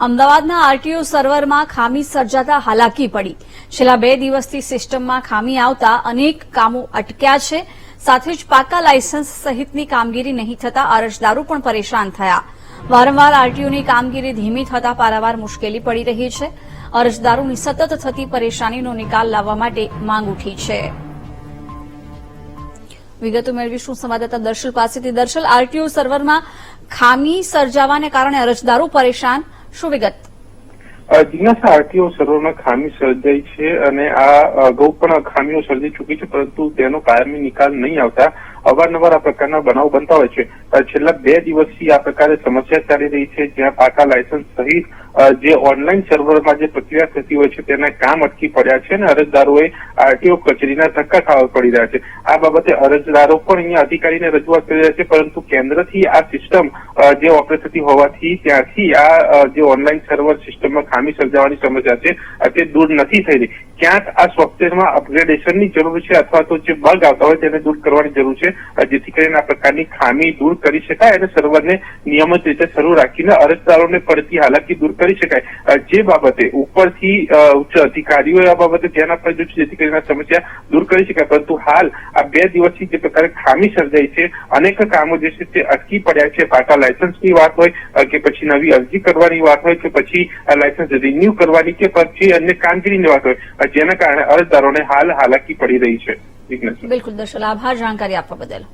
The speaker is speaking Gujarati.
અમદાવાદના આરટીઓ સર્વરમાં ખામી સર્જાતા હાલાકી પડી। છેલ્લા 2 દિવસથી સિસ્ટમમાં ખામી આવતા અનેક કામો અટક્યા છે। સાથે જ પાકા લાયસન્સ સહિતની કામગીરી નહીં થતા અરજદારો પણ પરેશાન થયા। વારંવાર આરટીઓની કામગીરી ધીમી થતા પારાવાર મુશ્કેલી પડી રહી છે। અરજદારોની સતત થતી પરેશાનીનો નિકાલ લાવવા માટે માંગ ઉઠી છે। વિગતો મેળવીશું સંવાદદાતા દર્શલ પાસેથી। દર્શલ, આરટીઓ સર્વરમાં ખામી સર્જાવાને કારણે અરજદારો પરેશાન, શું વિગત? જિજ્ઞાસા, આરટીઓ સર્વરમાં ખામી સર્જાઈ છે અને આ અગાઉ પણ ખામીઓ સર્જી ચૂકી છે, પરંતુ તેનો કાયમી નિકાલ નહીં આવતા અવારનવાર આ પ્રકારના બનાવ બનતા હોય છે। છેલ્લા 2 દિવસથી આ પ્રકારે સમસ્યા ચાલી રહી છે, જ્યાં પાકા લાયસન્સ સહિત જે ઓનલાઈન સર્વરમાં જે પ્રક્રિયા થતી હોય છે તેના કામ અટકી પડ્યા છે અને અરજદારોએ આરટીઓ કચેરીના ધક્કા ખાવા પડી રહ્યા છે। આ બાબતે અરજદારો પણ અહીંયા અધિકારીને રજૂઆત કરી રહ્યા છે, પરંતુ કેન્દ્રથી આ સિસ્ટમ જે ઓપરેટ થતી હોવાથી ત્યાંથી આ જે ઓનલાઈન સર્વર સિસ્ટમમાં ખામી સર્જાવાની સમસ્યા છે તે દૂર નથી થઈ રહી। ક્યાંક આ સોફ્ટવેરમાં અપગ્રેડેશનની જરૂર છે અથવા તો જે બગ આવતા હોય તેને દૂર કરવાની જરૂર છે, જેથી કરીને આ પ્રકારની ખામી દૂર કરી શકાય અને સર્વરને નિયમિત રીતે શરૂ રાખીને અરજદારોને પડતી હાલાકી દૂર કરી શકાય। જે બાબતે ઉપરથી ઉચ્ચ અધિકારીઓએ આ બાબતે ધ્યાન આપવા જોઈએ, જેથી કરીને આ સમસ્યા દૂર કરી શકાય। પરંતુ હાલ આ 2 દિવસથી જે પ્રકારે ખામી સર્જાઈ છે, અનેક કામો જે છે તે અટકી પડ્યા છે। પાકા લાયસન્સની વાત હોય કે પછી નવી અરજી કરવાની વાત હોય કે પછી લાયસન્સ રિન્યુ કરવાની કે પછી અન્ય કામગીરીની વાત હોય, જેના કારણે અરજદારોને હાલ હાલાકી પડી રહી છે। બિલકુલ દર્શલ, આભાર જાણકારી આપવા બદલ।